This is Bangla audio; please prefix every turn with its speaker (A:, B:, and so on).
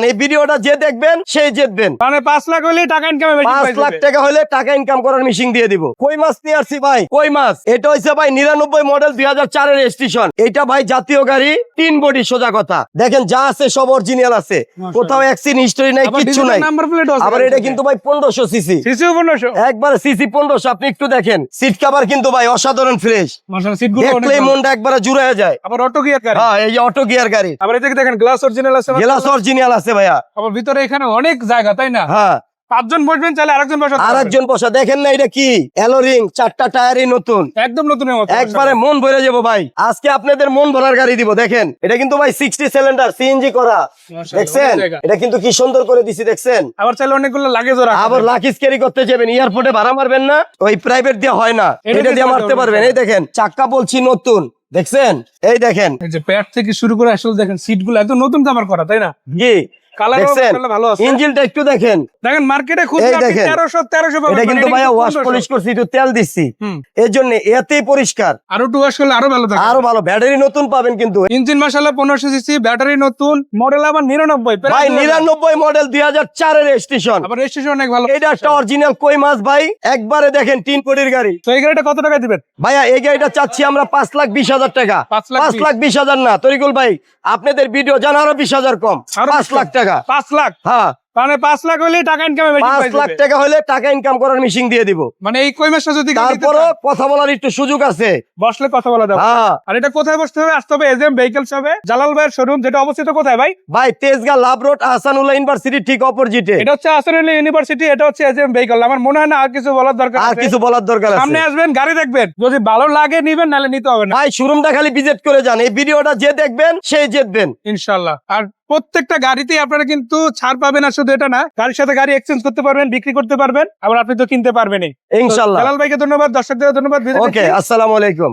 A: এই ভিডিওটা যে দেখবেন সেই জিতবেন।
B: মানে 5 লাখ হলে টাকা ইনকাম
A: 5 লাখ টাকা হলে টাকা ইনকাম করার মেশিন দিয়ে দিব। কই মাছ নিয়ে আসছি ভাই, কই মাছ। এটা হচ্ছে ভাই 99 মডেল 2004 এর রেজিস্ট্রেশন। এটা ভাই জাতীয় গাড়ি, 3 বডি, সোজা কথা। দেখেন যা আছে সব অরিজিনাল আছে, কোথাও অ্যাক্সিডেন্ট হিস্টরি নাই, কিচ্ছু নাই। আবার এটা কিন্তু ভাই 1500 সিসি, একবারে সিসি 1500। আপনি একটু দেখেন, সিট কভার কিন্তু ভাই অসাধারণ ফ্রেশ, দেখলেই মনটা একবারে জুড়ে যায়।
B: আবার অটো গিয়ার গাড়ি,
A: হ্যাঁ এই যে অটো গিয়ার গাড়ি।
B: আবার এদিকে দেখেন গ্লাস অরিজিনাল আছে,
A: গ্লাস অরিজিনাল আছে ভাইয়া।
B: আবার ভিতরে এখানে অনেক জায়গা, তাই না?
A: হ্যাঁ
B: 5 জন বসবেন, চাইলে আরেকজন বসা,
A: আরেকজন বসা। দেখেন না এটা কি এলোরিং, 4টা টায়ারই নতুন,
B: একদম নতুনের মতো,
A: একবারে মন ভরে যাবো ভাই। আজকে আপনাদের মন ভরার গাড়ি দিব। দেখেন এটা কিন্তু ভাই 60 সিলিন্ডার সিএনজি করা, দেখছেন এটা কিন্তু কি সুন্দর করে দিছি, দেখছেন।
B: আবার চাইলে অনেকগুলো লাগেজও রাখা,
A: আবার লাকিজ ক্যারি করতে যাবেন, এয়ারপোর্টে ভাড়া মারবেন না, ওই প্রাইভেট দিয়ে হয় না, এটা দিয়ে মারতে পারবেন। এই দেখেন চাক্কা বলছি নতুন, দেখছেন। এই দেখেন
B: এই যে প্যাড থেকে শুরু করে আসলে দেখেন সিটগুলো একদম নতুন কাভার করা, তাই না?
A: জি
B: কালারও ভালো আছে।
A: ইঞ্জিনটা একটু দেখেন,
B: দেখেন মার্কেটে খুচরা 1300 পাবেন,
A: এটা কিন্তু ভাইয়া ওয়াশ পলিশ করছি, একটু তেল দিচ্ছি, এর জন্য এতেই পরিষ্কার।
B: আরো একটু ওয়াশ করলে আরো ভালো থাকে,
A: আরো ভালো। ব্যাটারি নতুন পাবেন কিন্তু।
B: ইঞ্জিন মাশাআল্লাহ 1500 সিসি, ব্যাটারি নতুন, মডেল আবার 99
A: ভাই 99 মডেল 2004 এর রেজিস্ট্রেশন।
B: আবার রেজিস্ট্রেশন অনেক ভালো।
A: এটা একটা অরিজিনাল কই মাছ ভাই, একবারে দেখেন 3 কোটির গাড়ি।
B: তো এই গাড়িটা কত টাকা দিবেন
A: ভাইয়া? এই গাড়িটা চাচ্ছি আমরা 5,20,000 টাকা। 5,20,000 না তরিকুল ভাই, আপনাদের ভিডিও জানা আরো 20,000 কম, 5 লাখ টাকা।
B: 5 লাখ,
A: হ্যাঁ
B: মানে 5 লাখ হলে টাকা ইনকাম
A: 5 লাখ টাকা হলে টাকা ইনকাম করার মেশিন দিয়ে দিব।
B: মানে এই কই মাসটা যদি
A: তারপরও কথা বলার একটু সুযোগ আছে,
B: বসলে কথা বলা যাবে।
A: হ্যাঁ
B: আর এটা কোথায় বসতে হবে? আসতে হবে এজএম ভেহিকলস হবে, জালাল ভাইয়ের শোরুম, যেটা অবস্থিত কোথায় ভাই?
A: ভাই Tejgaon love road, Ahsanullah university ঠিক অপোজিটে।
B: এটা হচ্ছে আহসানুল্লাহ ইউনিভার্সিটি, এটা হচ্ছে এজএম ভেহিকল। আমার মনে হয় না আর কিছু বলার দরকার
A: আর
B: আছে।
A: কিছু বলার দরকার আছে?
B: সামনে আসবেন, গাড়ি দেখবেন, যদি ভালো লাগে নিবেন, নালে নিতে হবে না।
A: ভাই শোরুমটা খালি ভিজিট করে যান, এই ভিডিওটা যে দেখবেন সেই জিতবেন
B: ইনশাআল্লাহ। আর প্রত্যেকটা গাড়িতেই আপনারা কিন্তু ছাড় পাবেন, আর শুধু এটা না, গাড়ির সাথে গাড়ি এক্সচেঞ্জ করতে পারবেন, বিক্রি করতে পারবেন, আবার আপনি তো কিনতে পারবেনই
A: ইনশাআল্লাহ।
B: জালাল ভাইকে ধন্যবাদ, দর্শকদের ধন্যবাদ।
A: ওকে, আসসালামু আলাইকুম।